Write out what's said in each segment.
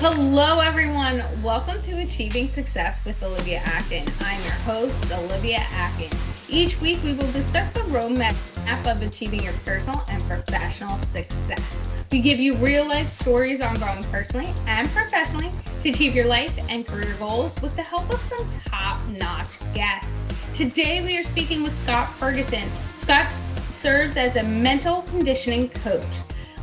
Hello, everyone. Welcome to Achieving Success with Olivia Akin. I'm your host, Olivia Akin. Each week, we will discuss the roadmap of achieving your personal and professional success. We give you real-life stories on growing personally and professionally to achieve your life and career goals with the help of some top-notch guests. Today, we are speaking with Scott Ferguson. Scott serves as a mental conditioning coach,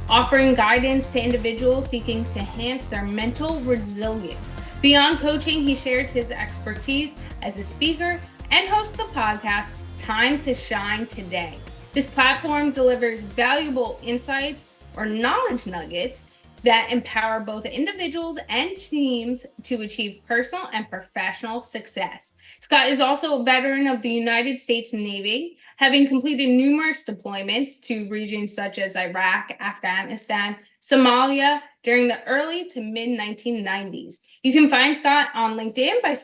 offering guidance to individuals seeking to enhance their mental resilience. Beyond coaching, he shares his expertise as a speaker and hosts the podcast Time to Shine Today. This platform delivers valuable insights or knowledge nuggets that empower both individuals and teams to achieve personal and professional success. Scott is also a veteran of the United States Navy, having completed numerous deployments to regions such as Iraq, Afghanistan, Somalia during the early to mid-1990s. You can find Scott on LinkedIn by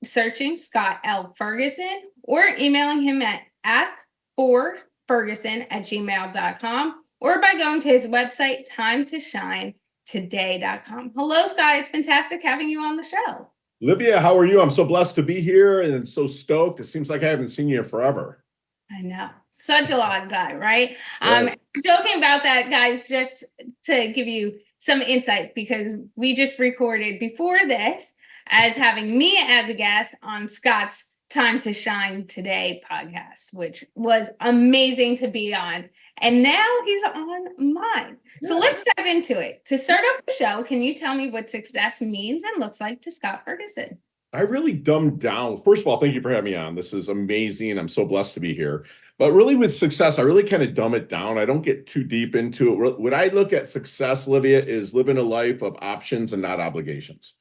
searching Scott L. Ferguson or emailing him at askforferguson@gmail.com or by going to his website, timetoshinetoday.com. Hello, Scott. It's fantastic having you on the show. Olivia, how are you? I'm so blessed to be here and so stoked. It seems like I haven't seen you in forever. I know. Such a long time, right? Joking about that, guys, just to give you some insight, because we just recorded before this as having me as a guest on Scott's Time to Shine Today podcast, which was amazing to be on. And now he's on mine. Yeah. So let's dive into it. To start off the show, can you tell me what success means and looks like to Scott Ferguson? I really dumbed down. First of all, thank you for having me on. This is amazing. I'm so blessed to be here. But really with success, I really kind of dumb it down. I don't get too deep into it. When I look at success, Olivia, is living a life of options and not obligations,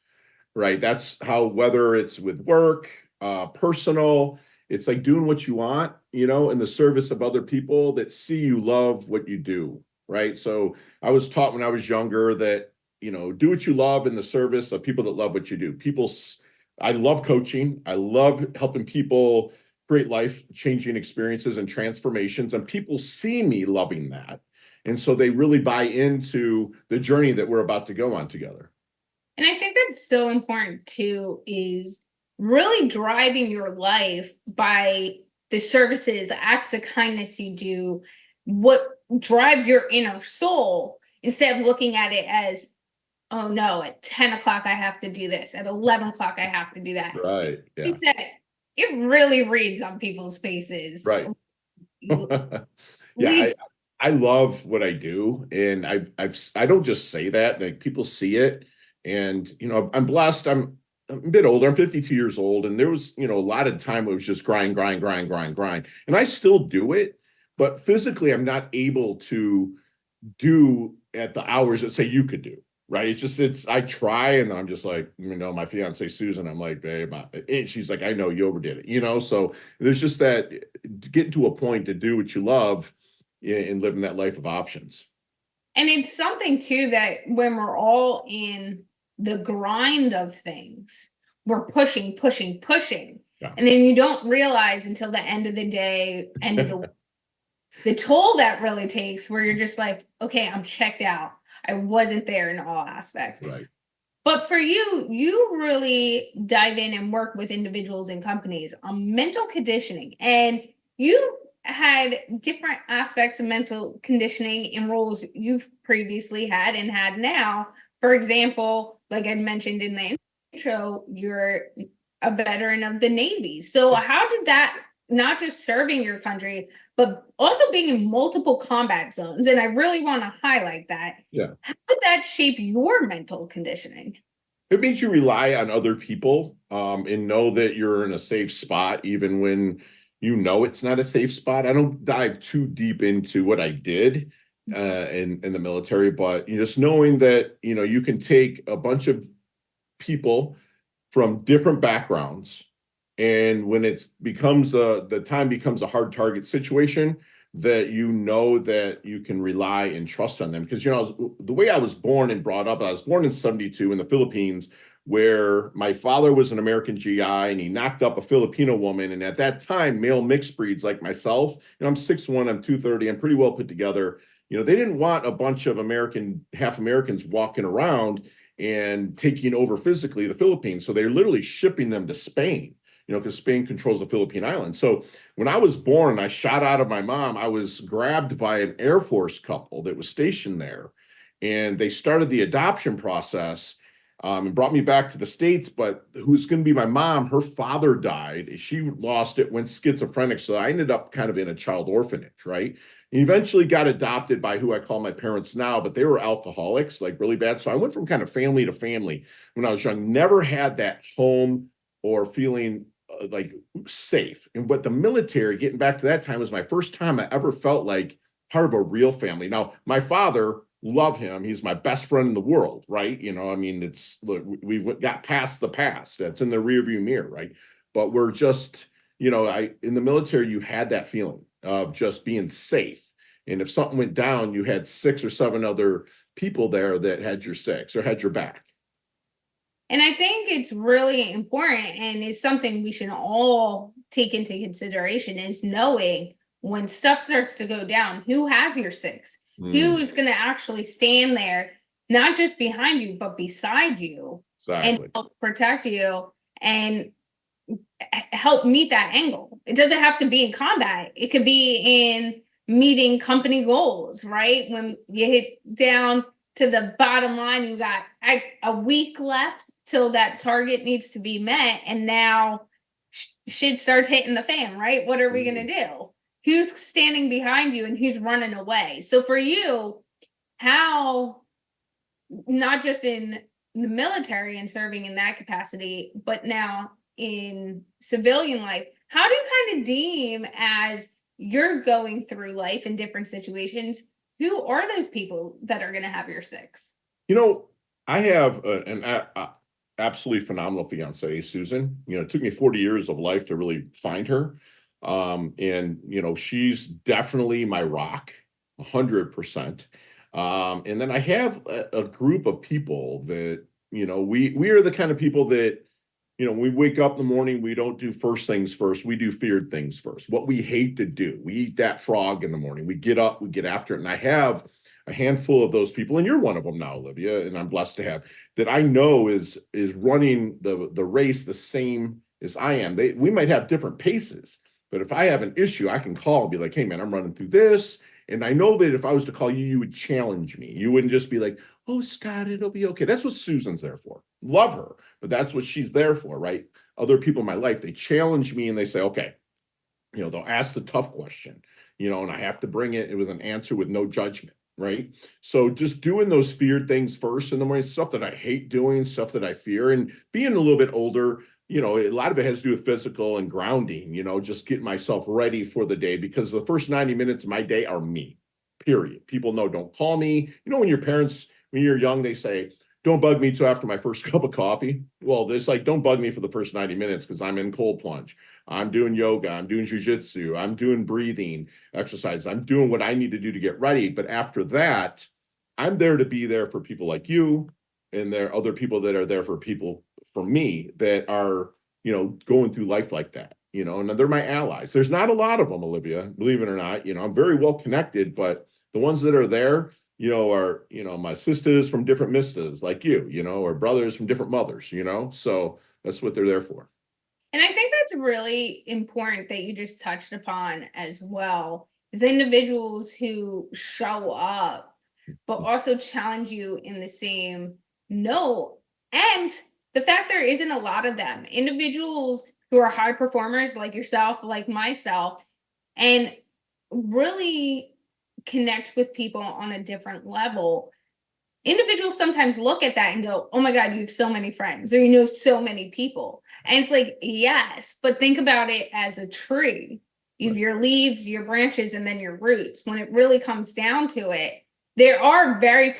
right? That's how, whether it's with work, personal, it's like doing what you want, in the service of other people that see you love what you do, right? So I was taught when I was younger that, do what you love in the service of people that love what you do. I love coaching. I love helping people create life-changing experiences and transformations, and people see me loving that. And so they really buy into the journey that we're about to go on together. And I think that's so important too, is really driving your life by the services, the acts of kindness you do, what drives your inner soul, instead of looking at it as, oh no, at 10 o'clock, I have to do this. At 11 o'clock, I have to do that. Right. Yeah. He said it really reads on people's faces. Right. Yeah. I love what I do. And I don't just say that, like people see it. And, I'm blessed. I'm a bit older. I'm 52 years old. And there was, a lot of time it was just grind. And I still do it, but physically I'm not able to do at the hours that say you could do. Right. I try, and then I'm just like, my fiance, Susan, I'm like, babe, and she's like, I know you overdid it, so there's just that getting to a point to do what you love and living that life of options. And it's something too, that when we're all in the grind of things, we're pushing. Yeah. And then you don't realize until the end of the day, end of the the toll that really takes, where you're just like, okay, I'm checked out. I wasn't there in all aspects. Right. But for you, you really dive in and work with individuals and companies on mental conditioning. And you've had different aspects of mental conditioning in roles you've previously had and had now. For example, like I mentioned in the intro, you're a veteran of the Navy. So how did that, not just serving your country, but also being in multiple combat zones, and I really want to highlight that. Yeah. How did that shape your mental conditioning? It means you rely on other people and know that you're in a safe spot, even when it's not a safe spot. I don't dive too deep into what I did in the military, but just knowing that, you can take a bunch of people from different backgrounds, and when it becomes the time becomes a hard target situation, that that you can rely and trust on them. Because the way I was born and brought up, I was born in 1972 in the Philippines, where my father was an American GI and he knocked up a Filipino woman. And at that time, male mixed breeds like myself, I'm 6'1", I'm 230, I'm pretty well put together. They didn't want a bunch of half Americans walking around. and taking over physically the Philippines. So they're literally shipping them to Spain, because Spain controls the Philippine Islands. So when I was born, I shot out of my mom. I was grabbed by an Air Force couple that was stationed there, and they started the adoption process, and brought me back to the States. But who's going to be my mom? Her father died. She lost it, went schizophrenic. So I ended up kind of in a child orphanage, right? And eventually got adopted by who I call my parents now, but they were alcoholics, like really bad. So I went from kind of family to family when I was young, never had that home or feeling like safe. And what the military, getting back to that time, was my first time I ever felt like part of a real family. Now, my father, love him. He's my best friend in the world, right? I mean, look, we've got past the past. That's in the rearview mirror, right? But we're just, in the military, you had that feeling of just being safe. And if something went down, you had 6 or 7 other people there that had your six or had your back. And I think it's really important, and is something we should all take into consideration, is knowing when stuff starts to go down, who has your six? Who is going to actually stand there, not just behind you, but beside you, and help protect you and help meet that angle. It doesn't have to be in combat. It could be in meeting company goals, right? When you hit down to the bottom line, you got a week left till that target needs to be met. And now shit starts hitting the fan, right? What are we going to do? Who's standing behind you and who's running away? So for you, how, not just in the military and serving in that capacity, but now in civilian life, how do you kind of deem, as you're going through life in different situations, who are those people that are going to have your six? I have an absolutely phenomenal fiance, Susan. It took me 40 years of life to really find her. And she's definitely my rock, 100%. And then I have a group of people that, we are the kind of people that, we wake up in the morning, we don't do first things first. We do feared things first. What we hate to do. We eat that frog in the morning. We get up, we get after it. And I have a handful of those people, and you're one of them now, Olivia, and I'm blessed to have, that I know is running the race the same as I am. We might have different paces, but if I have an issue, I can call and be like, hey man, I'm running through this. And I know that if I was to call you, you would challenge me. You wouldn't just be like, oh, Scott, it'll be okay. That's what Susan's there for. Love her, but that's what she's there for, right? Other people in my life, they challenge me and they say, okay, they'll ask the tough question, and I have to bring it with an answer with no judgment, right? So just doing those feared things first in the morning, stuff that I hate doing, stuff that I fear, and being a little bit older, a lot of it has to do with physical and grounding, just getting myself ready for the day, because the first 90 minutes of my day are me, period. People know, don't call me. When your parents, when you're young, they say, don't bug me till after my first cup of coffee. Well, it's like, don't bug me for the first 90 minutes because I'm in cold plunge. I'm doing yoga. I'm doing jujitsu. I'm doing breathing exercises. I'm doing what I need to do to get ready. But after that, I'm there to be there for people like you. And there are other people that are there for people, for me, that are, going through life like that, and they're my allies. There's not a lot of them, Olivia, believe it or not. I'm very well connected, but the ones that are there, are, my sisters from different mistas like you, or brothers from different mothers, so that's what they're there for. And I think that's really important that you just touched upon as well, is individuals who show up, but also challenge you in the same note. And the fact there isn't a lot of them, individuals who are high performers like yourself, like myself, and really connect with people on a different level. Individuals sometimes look at that and go, oh my God, you have so many friends, or so many people. And it's like, yes, but think about it as a tree. You have your leaves, your branches, and then your roots. When it really comes down to it, there are very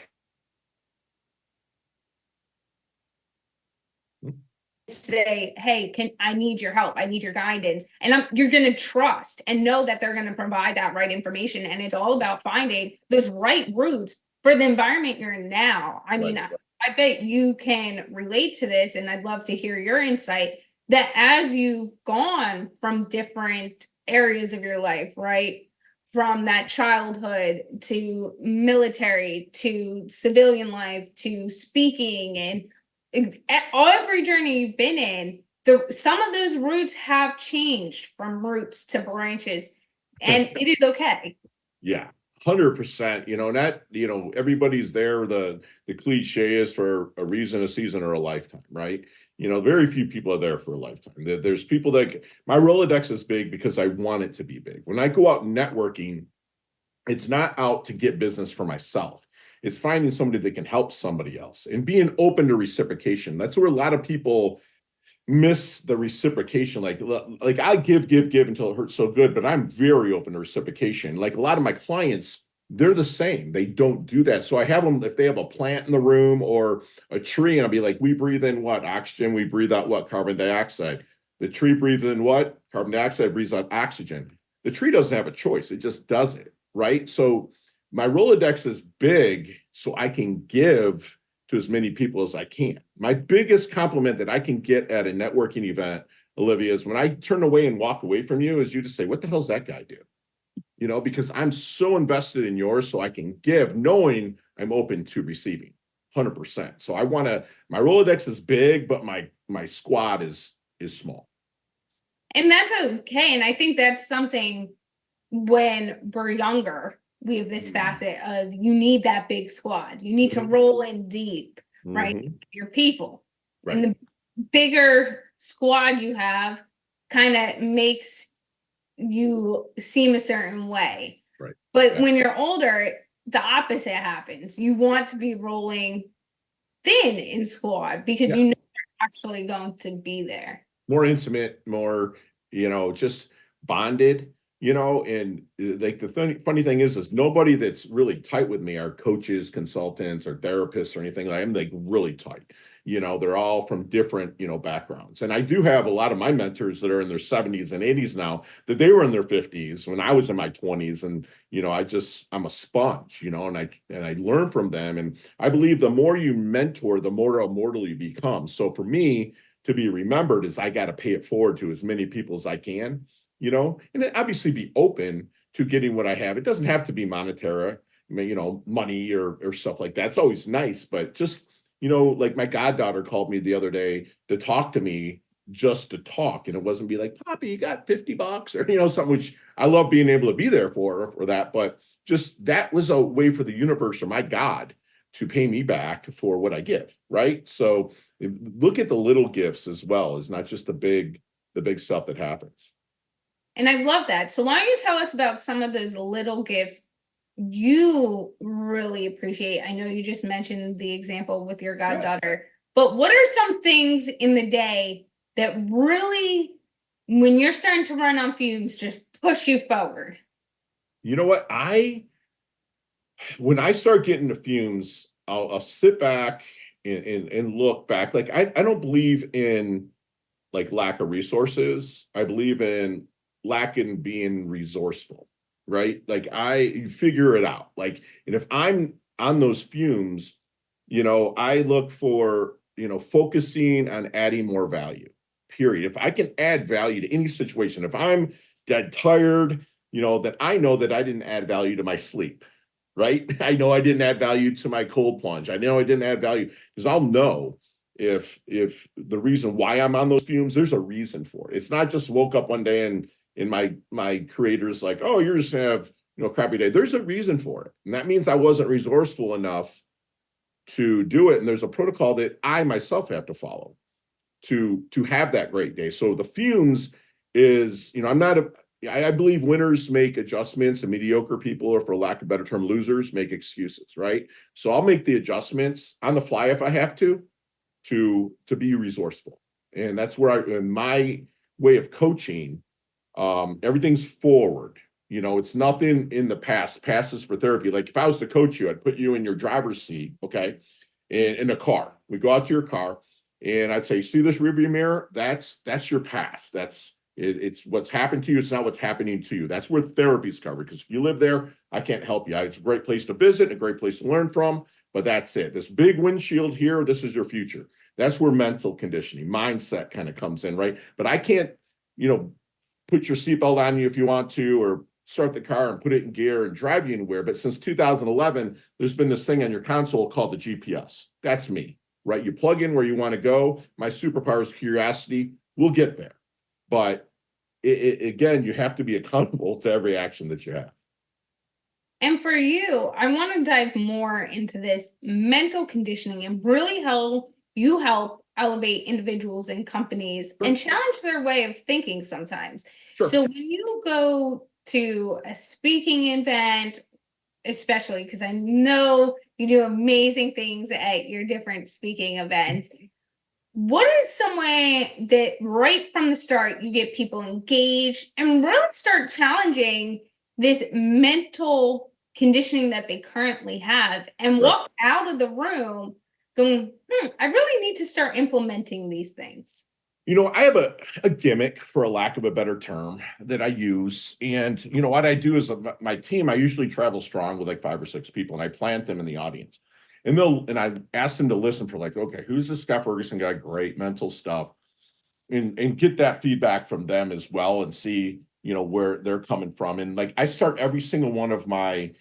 say, hey, I need your help, I need your guidance, and you're going to trust and know that they're going to provide that right information. And it's all about finding those right roots for the environment you're in now. I mean, I bet you can relate to this, and I'd love to hear your insight, that as you've gone from different areas of your life, right, from that childhood to military to civilian life to speaking and every journey you've been in, some of those roots have changed from roots to branches, and it is okay. Yeah, 100%. And that, everybody's there. The cliche is for a reason, a season, or a lifetime, right? Very few people are there for a lifetime. There's people that my Rolodex is big because I want it to be big. When I go out networking, it's not out to get business for myself. It's finding somebody that can help somebody else and being open to reciprocation. That's where a lot of people miss the reciprocation. Like I give until it hurts so good, but I'm very open to reciprocation. Like a lot of my clients, they're the same. They don't do that. So I have them, if they have a plant in the room or a tree, and I'll be like, we breathe in what? Oxygen. We breathe out what? Carbon dioxide. The tree breathes in what? Carbon dioxide. Breathes out oxygen. The tree doesn't have a choice. It just does it, right? So my Rolodex is big so I can give to as many people as I can. My biggest compliment that I can get at a networking event, Olivia, is when I turn away and walk away from you, is you just say, what the hell's that guy do? Because I'm so invested in yours, so I can give, knowing I'm open to receiving 100%. So my Rolodex is big, but my squad is small. And that's okay. And I think that's something when we're younger, we have this facet of you need that big squad. You need to roll in deep, right? Your people. Right. And the bigger squad you have kind of makes you seem a certain way. Right. But when you're older, the opposite happens. You want to be rolling thin in squad because you know you're actually going to be there. More intimate, more, just bonded. And like the funny thing is nobody that's really tight with me are coaches, consultants, or therapists or anything. I'm like really tight. They're all from different, backgrounds. And I do have a lot of my mentors that are in their 70s and 80s now, that they were in their 50s when I was in my 20s. And, I'm a sponge, and I learn from them. And I believe the more you mentor, the more immortal you become. So for me to be remembered is I got to pay it forward to as many people as I can. And then obviously be open to getting what I have. It doesn't have to be monetary, money or stuff like that. It's always nice, but just, like my goddaughter called me the other day to talk to me, just to talk. And it wasn't be like, Poppy, you got $50 or, something, which I love being able to be there for that. But just that was a way for the universe or my God to pay me back for what I give. Right. So look at the little gifts as well. It's not just the big stuff that happens. And I love that. So why don't you tell us about some of those little gifts you really appreciate? I know you just mentioned the example with your goddaughter, but what are some things in the day that really, when you're starting to run on fumes, just push you forward? You know what? When I start getting the fumes, I'll sit back and look back. Like I don't believe in like lack of resources. I believe in lack in being resourceful, right? Like you figure it out. Like, and if I'm on those fumes, I look for, focusing on adding more value, period. If I can add value to any situation, if I'm dead tired, that I know that I didn't add value to my sleep, right? I know I didn't add value to my cold plunge. I know I didn't add value because I'll know if the reason why I'm on those fumes, there's a reason for it. It's not just woke up one day and my creator's like, oh, you're just gonna have a crappy day. There's a reason for it. And that means I wasn't resourceful enough to do it. And there's a protocol that I myself have to follow to have that great day. So the fumes is, I believe winners make adjustments and mediocre people, or for lack of a better term, losers make excuses, right? So I'll make the adjustments on the fly if I have to be resourceful. And that's where in my way of coaching, everything's forward. It's nothing in the past. Past is for therapy. Like if I was to coach you, I'd put you in your driver's seat, okay, in a car. We go out to your car, and I'd say, see this rearview mirror? That's your past. It's what's happened to you. It's not what's happening to you. That's where therapy's covered. Because if you live there, I can't help you. It's a great place to visit, a great place to learn from, but that's it. This big windshield here, this is your future. That's where mental conditioning, mindset kind of comes in, right? But I can't, put your seatbelt on you if you want to, or start the car and put it in gear and drive you anywhere. But since 2011, there's been this thing on your console called the GPS. That's me, right? You plug in where you want to go. My superpower is curiosity. We'll get there. But again, you have to be accountable to every action that you have. And for you, I want to dive more into this mental conditioning and really how you help elevate individuals and companies Sure. and challenge their way of thinking sometimes. Sure. So when you go to a speaking event, especially because I know you do amazing things at your different speaking events, what is some way that right from the start you get people engaged and really start challenging this mental conditioning that they currently have and Right. walk out of the room going, I really need to start implementing these things? I have a gimmick, for a lack of a better term, that I use. And, what I do is my team, I usually travel strong with like 5 or 6 people, and I plant them in the audience. And I ask them to listen for like, okay, who's this Scott Ferguson guy? Great mental stuff. And get that feedback from them as well and see, where they're coming from. And like, I start every single one of my,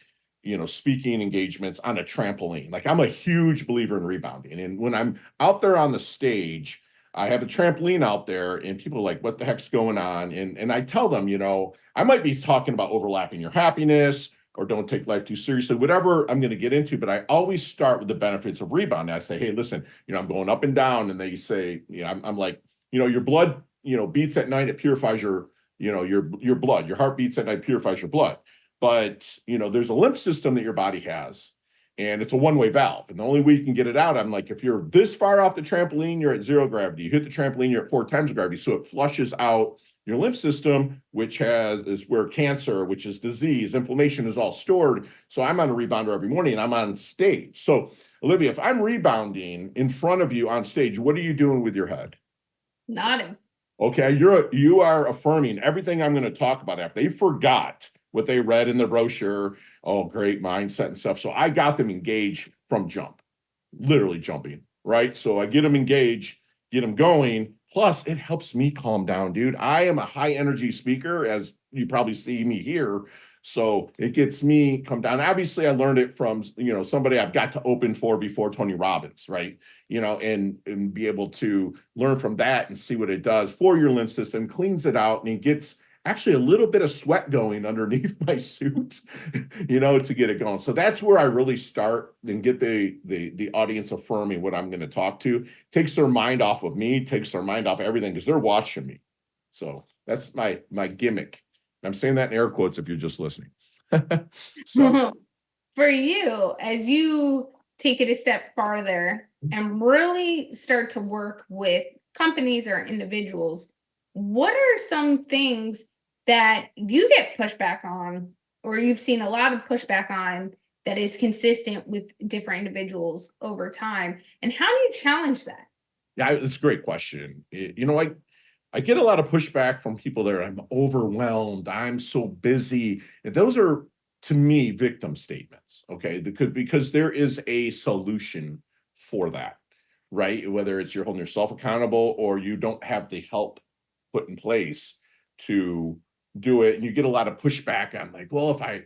speaking engagements on a trampoline. Like, I'm a huge believer in rebounding. And when I'm out there on the stage, I have a trampoline out there and people are like, what the heck's going on? And I tell them, I might be talking about overlapping your happiness or don't take life too seriously, whatever I'm going to get into. But I always start with the benefits of rebounding. I say, hey, listen, I'm going up and down. And they say, I'm like, your blood, beats at night. It purifies your blood. Your heart beats at night, purifies your blood. But, there's a lymph system that your body has, and it's a one-way valve. And the only way you can get it out, I'm like, if you're this far off the trampoline, you're at 0 gravity. You hit the trampoline, you're at 4 times gravity. So it flushes out your lymph system, which is where cancer, which is disease, inflammation is all stored. So I'm on a rebounder every morning and I'm on stage. So Olivia, if I'm rebounding in front of you on stage, what are you doing with your head? Nodding. Okay, you are affirming everything I'm going to talk about after. They forgot what they read in the brochure. Oh, great mindset and stuff. So I got them engaged from jump, literally jumping, right? So I get them engaged, get them going. Plus, it helps me calm down, dude. I am a high energy speaker, as you probably see me here. So it gets me come down. Obviously, I learned it from, somebody I've got to open for before, Tony Robbins, right? And be able to learn from that and see what it does for your lymph system, cleans it out, and it gets actually a little bit of sweat going underneath my suit, to get it going. So that's where I really start and get the audience affirming what I'm going to talk to. Takes their mind off of me, takes their mind off everything because they're watching me. So that's my gimmick. I'm saying that in air quotes if you're just listening. So For you, as you take it a step farther and really start to work with companies or individuals, what are some things that you get pushback on, or you've seen a lot of pushback on, that is consistent with different individuals over time? And how do you challenge that? yeah, it's a great question. I get a lot of pushback from people that are, I'm overwhelmed, I'm so busy. And those are, to me, victim statements. Okay, because there is a solution for that, right? Whether it's you're holding yourself accountable or you don't have the help put in place to do it, and you get a lot of pushback on like, well, if I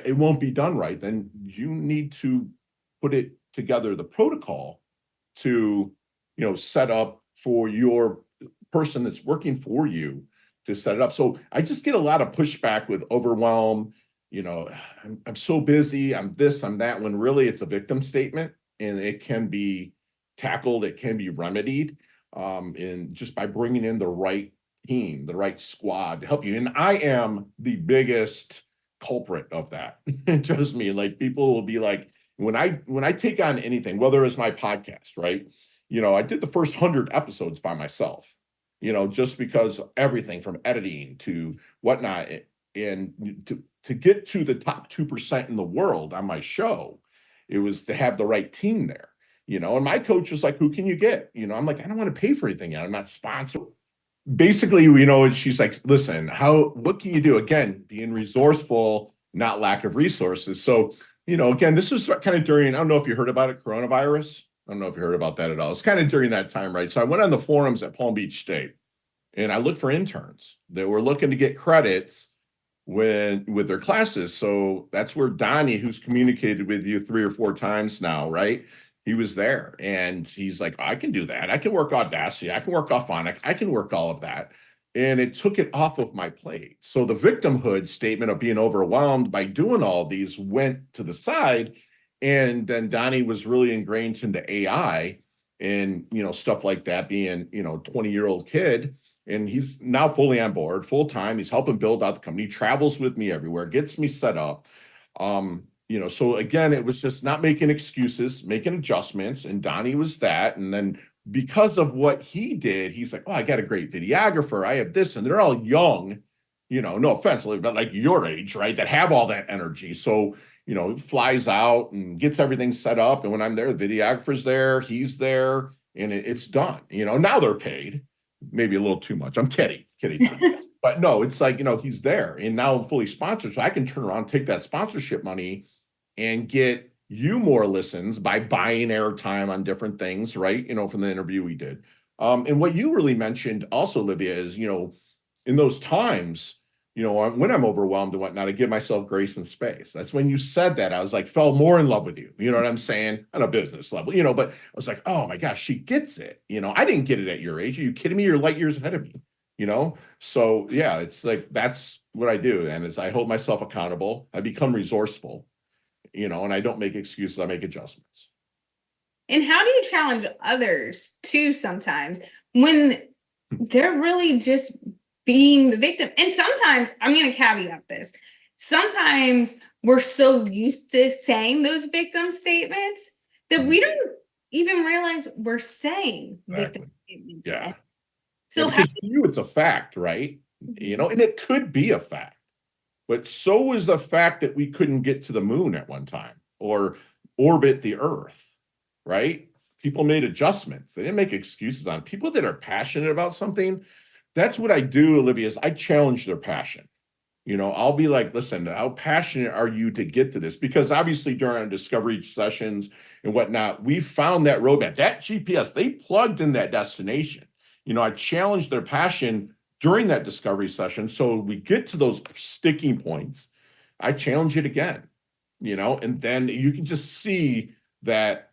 it won't be done right, then you need to put it together, the protocol to set up for your person that's working for you to set it up. So I just get a lot of pushback with overwhelm. I'm so busy, I'm this, I'm that, when really it's a victim statement and it can be tackled, it can be remedied, and just by bringing in the right team, the right squad to help you. And I am the biggest culprit of that. Trust me, like people will be like, when I take on anything, whether it's my podcast, right? I did the first 100 episodes by myself, just because everything from editing to whatnot, and to get to the top 2% in the world on my show, it was to have the right team there, and my coach was like, who can you get? I'm like, I don't want to pay for anything yet. I'm not sponsored. Basically, she's like, listen, what can you do? Again, being resourceful, not lack of resources. So, again, this is kind of during, I don't know if you heard about it, coronavirus. I don't know if you heard about that at all. It's kind of during that time, right? So I went on the forums at Palm Beach State and I looked for interns that were looking to get credits with their classes. So that's where Donnie, who's communicated with you 3 or 4 times now, right? He was there and he's like, I can do that. I can work Audacity. I can work Auphonic. I can work all of that. And it took it off of my plate. So the victimhood statement of being overwhelmed by doing all these went to the side. And then Donnie was really ingrained into AI and, stuff like that, being, 20-year-old kid. And he's now fully on board, full time. He's helping build out the company, travels with me everywhere, gets me set up. So again, it was just not making excuses, making adjustments. And Donnie was that. And then because of what he did, he's like, oh, I got a great videographer. I have this, and they're all young, no offense, but like your age, right? That have all that energy. So, flies out and gets everything set up. And when I'm there, the videographer's there, he's there, and it's done. Now they're paid. Maybe a little too much. I'm kidding. But no, it's like, he's there and now I'm fully sponsored. So I can turn around, take that sponsorship money and get you more listens by buying airtime on different things, right? From the interview we did. And what you really mentioned also, Olivia, is, in those times, when I'm overwhelmed and whatnot, I give myself grace and space. That's when you said that. I was like, fell more in love with you. You know what I'm saying? On a business level, but I was like, oh my gosh, she gets it. I didn't get it at your age. Are you kidding me? You're light years ahead of me, So yeah, it's like, that's what I do. And as I hold myself accountable, I become resourceful, and I don't make excuses. I make adjustments. And how do you challenge others too sometimes when they're really just being the victim? And sometimes, I'm going to caveat this, sometimes we're so used to saying those victim statements that we don't even realize we're saying victim statements. Yeah. So because to you, it's a fact, right? And it could be a fact, but so is the fact that we couldn't get to the moon at one time or orbit the Earth, right? People made adjustments. They didn't make excuses on it. People that are passionate about something. That's what I do, Olivia, is I challenge their passion. I'll be like, listen, how passionate are you to get to this? Because obviously during our discovery sessions and whatnot, we found that roadmap, that GPS, they plugged in that destination. I challenged their passion during that discovery session. So we get to those sticking points. I challenge it again, and then you can just see that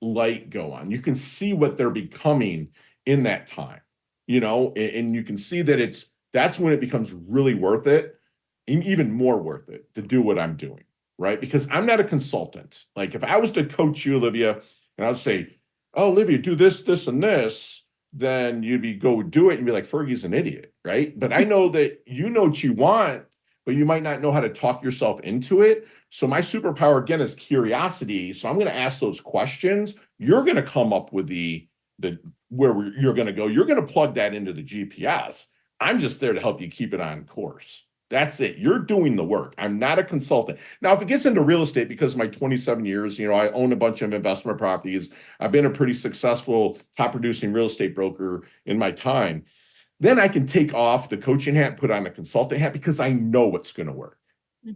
light go on. You can see what they're becoming in that time. And you can see that that's when it becomes really worth it, and even more worth it to do what I'm doing, right? Because I'm not a consultant. Like if I was to coach you, Olivia, and I would say, oh, Olivia, do this, this, and this, then you'd go do it and be like, Fergie's an idiot, right? But I know that you know what you want, but you might not know how to talk yourself into it. So my superpower, again, is curiosity. So I'm going to ask those questions. You're going to come up with where you're going to go. You're going to plug that into the GPS. I'm just there to help you keep it on course. That's it. You're doing the work. I'm not a consultant. Now, if it gets into real estate, because of my 27 years, I own a bunch of investment properties. I've been a pretty successful top producing real estate broker in my time. Then I can take off the coaching hat, put on a consultant hat because I know what's going to work.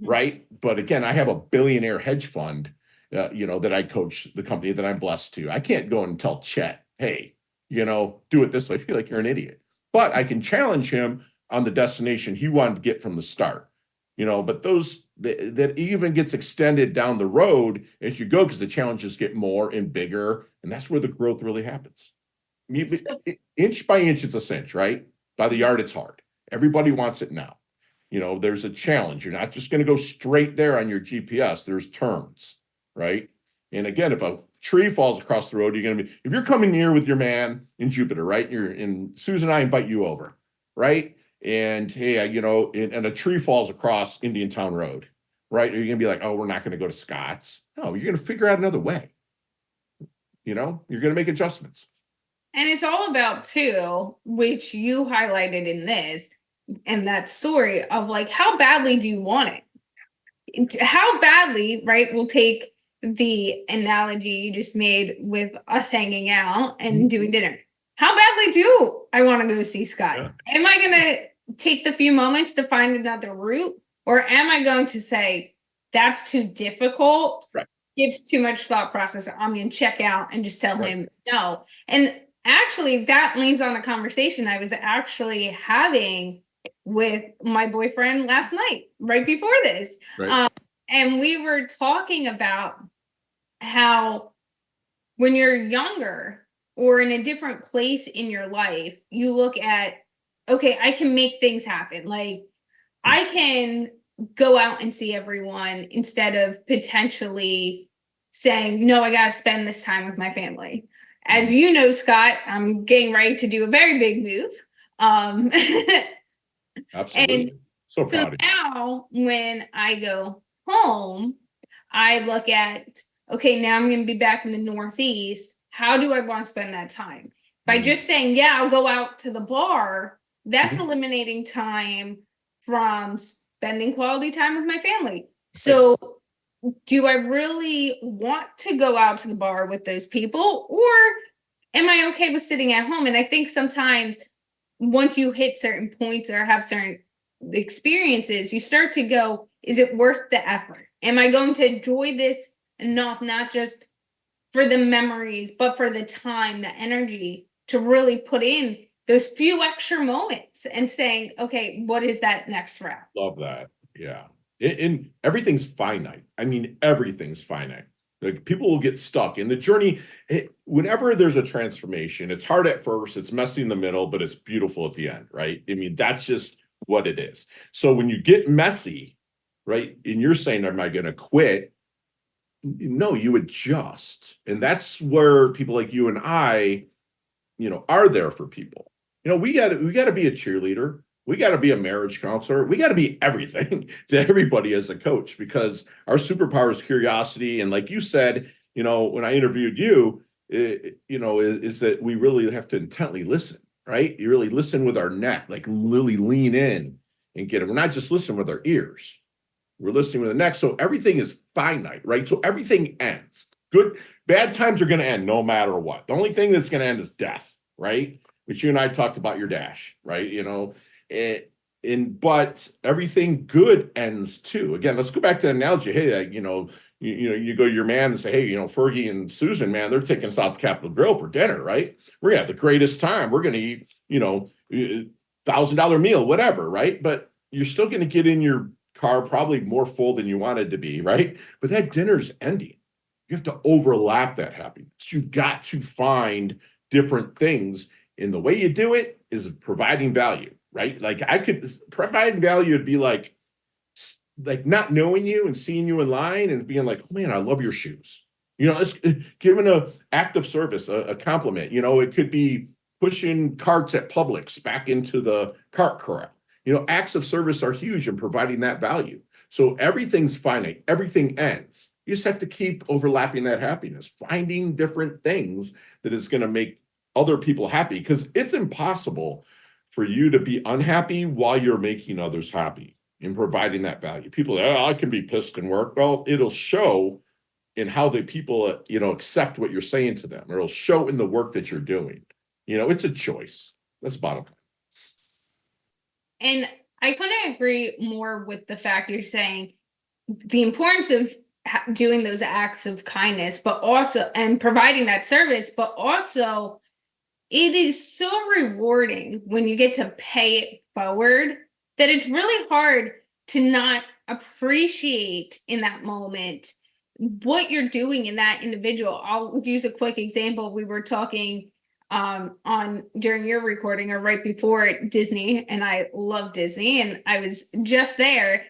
Right. But again, I have a billionaire hedge fund, that I coach the company that I'm blessed to. I can't go and tell Chet, hey, do it this way. I feel like you're an idiot. But I can challenge him on the destination he wanted to get from the start. But that even gets extended down the road as you go, because the challenges get more and bigger. And that's where the growth really happens. Inch by inch, it's a cinch, right? By the yard, it's hard. Everybody wants it now. There's a challenge. You're not just going to go straight there on your GPS. There's turns, right? And again, if a tree falls across the road, if you're coming here with your man in Jupiter, right? Susan and I invite you over, right? And hey, and a tree falls across Indian Town Road, right? Are you going to be like, oh, we're not going to go to Scott's? No, you're going to figure out another way. You're going to make adjustments. And it's all about too, which you highlighted in this, and that story of like, how badly do you want it? How badly, right? We'll take the analogy you just made with us hanging out and doing dinner. How badly do I want to go see Scott? Yeah. Am I going to take the few moments to find another route? Or am I going to say, that's too difficult, right, gives too much thought process, I'm going to check out and just tell him no. And actually, that leans on a conversation I was actually having with my boyfriend last night, right before this. Right. And we were talking about how when you're younger or in a different place in your life, you look at, okay, I can make things happen. Like I can go out and see everyone instead of potentially saying, no, I got to spend this time with my family. As you know, Scott, I'm getting ready to do a very big move. Um, Absolutely. and So so proud of you. now when I go home, I look at, okay, now I'm going to be back in the Northeast. How do I want to spend that time? By just saying, yeah, I'll go out to the bar, that's eliminating time from spending quality time with my family. So do I really want to go out to the bar with those people, or am I okay with sitting at home? And I think sometimes once you hit certain points or have certain experiences, you start to go, is it worth the effort? Am I going to enjoy this enough, not just for the memories, but for the time, the energy to really put in those few extra moments and saying, okay, what is that next route? Love that. Yeah. And everything's finite. I mean, everything's finite. Like people will get stuck in the journey. Whenever there's a transformation, it's hard at first, it's messy in the middle, but it's beautiful at the end, right? I mean, that's just what it is. So when you get messy, right, and you're saying, am I going to quit? No, you adjust. And that's where people like you and I, are there for people. We got to be a cheerleader. We got to be a marriage counselor. We got to be everything to everybody as a coach, because our superpower is curiosity. And like you said, when I interviewed you, is that we really have to intently listen, right? You really listen with our neck, like really lean in and get it. We're not just listening with our ears. We're listening with the neck. So everything is finite, right? So everything ends. Bad times are going to end no matter what. The only thing that's going to end is death, right? Which you and I talked about your dash, right? But everything good ends too. Again, let's go back to the analogy. Hey, you go to your man and say, hey, Fergie and Susan, man, they're taking us out to Capitol Grill for dinner, right? We're gonna have the greatest time. We're gonna eat, $1,000 meal, whatever, right? But you're still gonna get in your car probably more full than you wanted to be, right? But that dinner's ending. You have to overlap that happiness. You've got to find different things. And the way you do it is providing value, right? Like providing value would be like not knowing you and seeing you in line and being like, oh man, I love your shoes. It's giving an act of service, a compliment. It could be pushing carts at Publix back into the cart corral. Acts of service are huge in providing that value. So everything's finite, everything ends. You just have to keep overlapping that happiness, finding different things that is going to make other people happy, because it's impossible for you to be unhappy while you're making others happy and providing that value. People, I can be pissed and work. Well, it'll show in how the people, accept what you're saying to them, or it'll show in the work that you're doing. It's a choice. That's bottom line. And I couldn't agree more with the fact you're saying the importance of doing those acts of kindness, but also, and providing that service, but also it is so rewarding when you get to pay it forward that it's really hard to not appreciate in that moment what you're doing in that individual. I'll use a quick example. We were talking on during your recording or right before Disney, and I love Disney, and I was just there.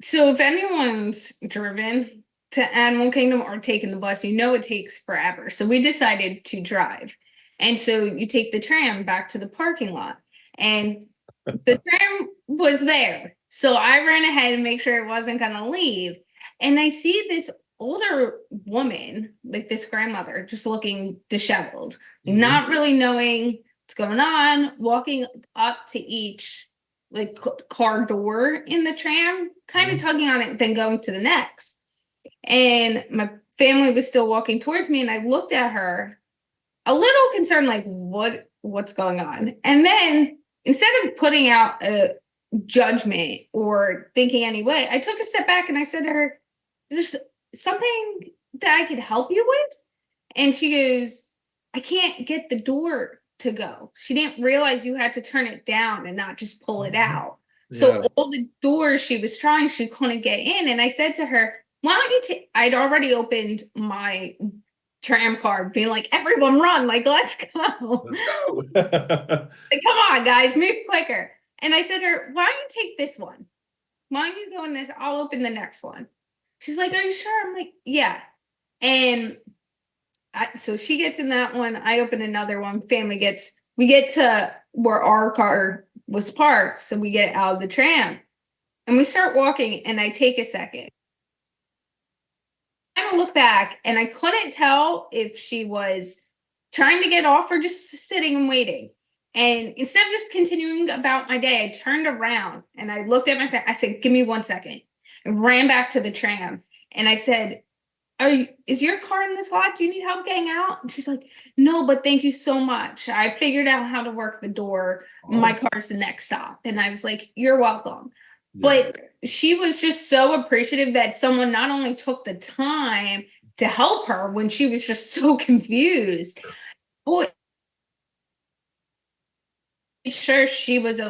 So if anyone's driven to Animal Kingdom or taken the bus, it takes forever. So we decided to drive. And so you take the tram back to the parking lot, and the tram was there. So I ran ahead and make sure it wasn't going to leave. And I see this older woman, like this grandmother, just looking disheveled, not really knowing what's going on, walking up to each car door in the tram, kind of tugging on it, then going to the next. And my family was still walking towards me, and I looked at her a little concerned, like, what's going on? And then instead of putting out a judgment or thinking anyway, I took a step back and I said to her, is there something that I could help you with? And she goes, I can't get the door to go. She didn't realize you had to turn it down and not just pull it out. So all the doors she was trying, she couldn't get in. And I said to her, why don't you take, I'd already opened my tram card, being like, everyone run, like, let's go. Like, come on, guys, move quicker. And I said to her, why don't you take this one? Why don't you go in this? I'll open the next one. She's like, are you sure? I'm like, yeah. And so she gets in that one. I open another one. We get to where our car was parked. So we get out of the tram and we start walking, and I take a second. I look back and I couldn't tell if she was trying to get off or just sitting and waiting. And instead of just continuing about my day, I turned around and I looked at my phone. I said, give me 1 second. I ran back to the tram and I said, is your car in this lot? Do you need help getting out? And she's like, no, but thank you so much. I figured out how to work the door. My car's the next stop. And I was like, you're welcome. Yeah. But she was just so appreciative that someone not only took the time to help her when she was just so confused, but sure she was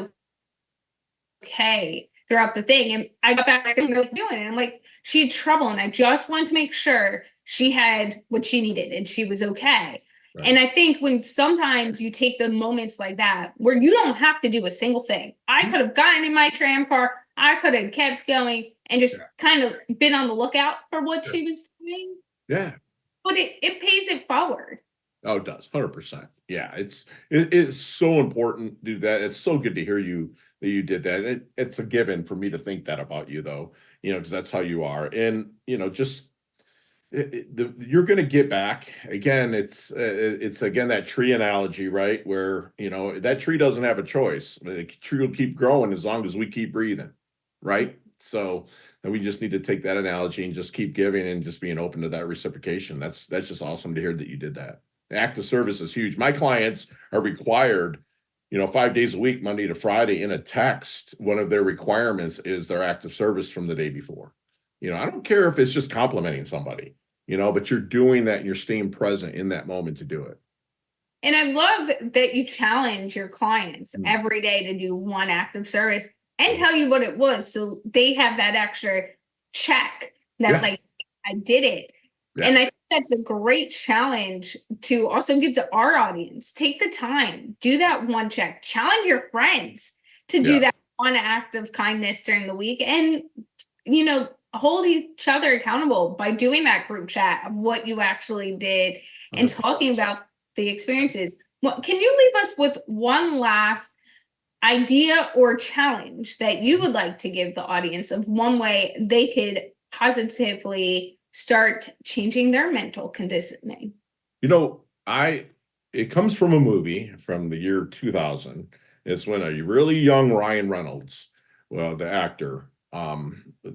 okay throughout the thing. And I got back to doing it. And I'm like, she had trouble. And I just wanted to make sure she had what she needed and she was okay. Right. And I think when sometimes you take the moments like that, where you don't have to do a single thing. I could have gotten in my tram car. I could have kept going and just kind of been on the lookout for what she was doing. Yeah. But it pays it forward. Oh, it does. 100%. Yeah. It's so important to do that. It's so good to hear that you did that. It's a given for me to think that about you, though, because that's how you are. And, just you're going to get back again. It's again, that tree analogy, right? Where, that tree doesn't have a choice. The tree will keep growing as long as we keep breathing. Right. So we just need to take that analogy and just keep giving and just being open to that reciprocation. That's just awesome to hear that you did that. The act of service is huge. My clients are required, 5 days a week, Monday to Friday, in a text. One of their requirements is their act of service from the day before. I don't care if it's just complimenting somebody, but you're doing that and you're staying present in that moment to do it. And I love that you challenge your clients every day to do one act of service and tell you what it was. So they have that extra check that like, I did it. Yeah. And I think that's a great challenge to also give to our audience. Take the time, do that one check, challenge your friends to do that one act of kindness during the week, and, hold each other accountable by doing that group chat of what you actually did and talking about the experiences. Can you leave us with one last idea or challenge that you would like to give the audience of one way they could positively start changing their mental conditioning? It comes from a movie from the year 2000. It's when a really young Ryan Reynolds, the actor,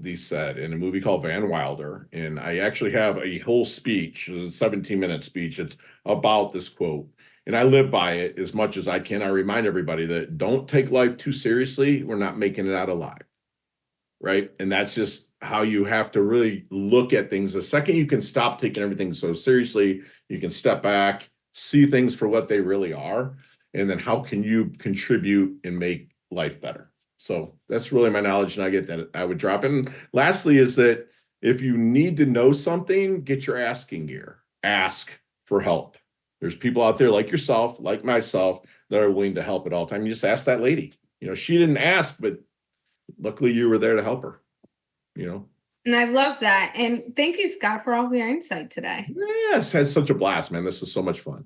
he said in a movie called Van Wilder, and I actually have a whole speech, a 17-minute speech. It's about this quote. And I live by it as much as I can. I remind everybody that don't take life too seriously. We're not making it out alive. Right. And that's just how you have to really look at things. The second you can stop taking everything so seriously, you can step back, see things for what they really are. And then how can you contribute and make life better? So that's really my knowledge nugget that I would drop in. Lastly, is that if you need to know something, get your asking gear. Ask for help. There's people out there like yourself, like myself, that are willing to help at all time. You just ask that lady. She didn't ask, but luckily you were there to help her. And I love that. And thank you, Scott, for all of your insight today. Yes, had such a blast, man. This was so much fun.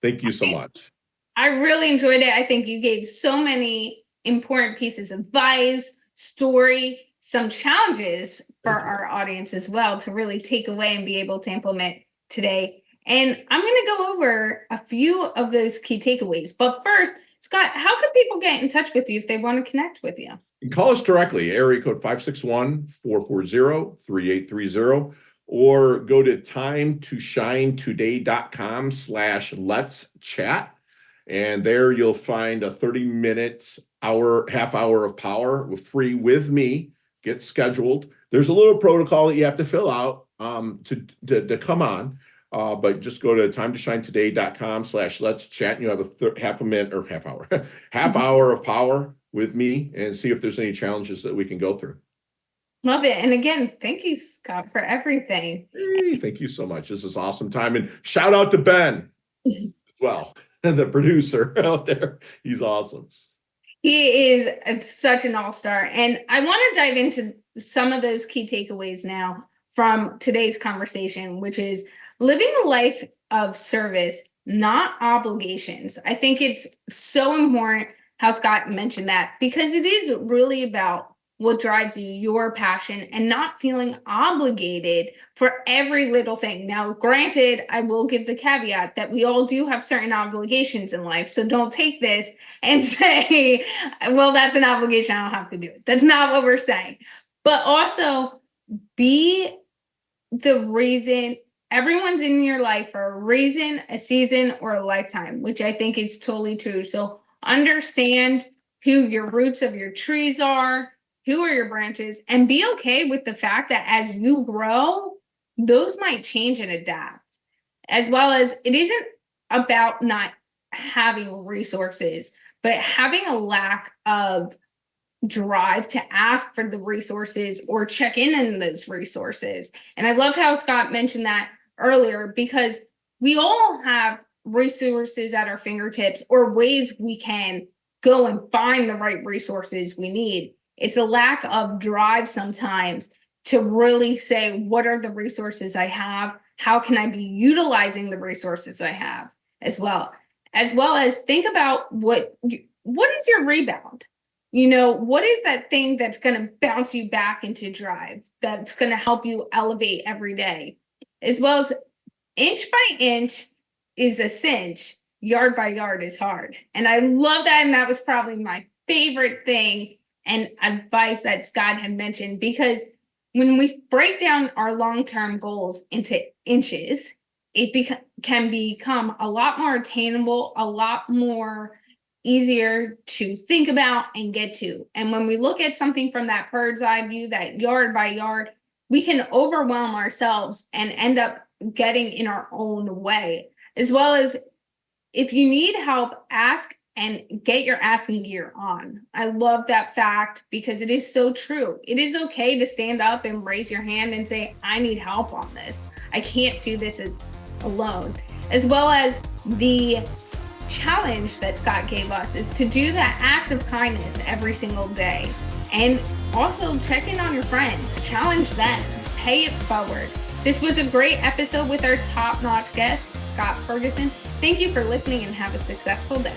Thank you so much. I really enjoyed it. I think you gave so many important pieces of advice, story, some challenges for our audience as well to really take away and be able to implement today. And I'm going to go over a few of those key takeaways. But first, Scott, how can people get in touch with you if they want to connect with you? You can call us directly, area code 561-440-3830, or go to timetoshinetoday.com/let's chat. And there you'll find a 30-minute, half hour of power free with me. Get scheduled. There's a little protocol that you have to fill out to come on. But just go to timetoshinetoday.com/let's chat, and you have a half a minute or half hour of power with me, and see if there's any challenges that we can go through. Love it. And again, thank you, Scott, for everything. Hey, thank you so much. This is awesome time. And shout out to Ben as well, the producer out there. He's awesome. He is such an all-star. And I want to dive into some of those key takeaways now from today's conversation, which is living a life of service, not obligations. I think it's so important how Scott mentioned that, because it is really about what drives you, your passion, and not feeling obligated for every little thing. Now, granted, I will give the caveat that we all do have certain obligations in life. So don't take this and say, well, that's an obligation, I don't have to do it. That's not what we're saying. But also be the reason. Everyone's in your life for a reason, a season, or a lifetime, which I think is totally true. So understand who your roots of your trees are, who are your branches, and be okay with the fact that as you grow, those might change and adapt. As well as it isn't about not having resources, but having a lack of drive to ask for the resources or check in those resources. And I love how Scott mentioned that earlier, because we all have resources at our fingertips or ways we can go and find the right resources we need. It's a lack of drive sometimes to really say, what are the resources I have? How can I be utilizing the resources I have as well? As well as think about what is your rebound? What is that thing that's going to bounce you back into drive, that's going to help you elevate every day? As well as inch by inch is a cinch, yard by yard is hard. And I love that. And that was probably my favorite thing and advice that Scott had mentioned, because when we break down our long-term goals into inches, it can become a lot more attainable, a lot more easier to think about and get to. And when we look at something from that bird's eye view, that yard by yard, we can overwhelm ourselves and end up getting in our own way. As well as if you need help, ask and get your asking gear on. I love that fact because it is so true. It is okay to stand up and raise your hand and say, I need help on this. I can't do this alone. As well as the challenge that Scott gave us is to do that act of kindness every single day. And also check in on your friends, challenge them, pay it forward. This was a great episode with our top-notch guest, Scott Ferguson. Thank you for listening and have a successful day.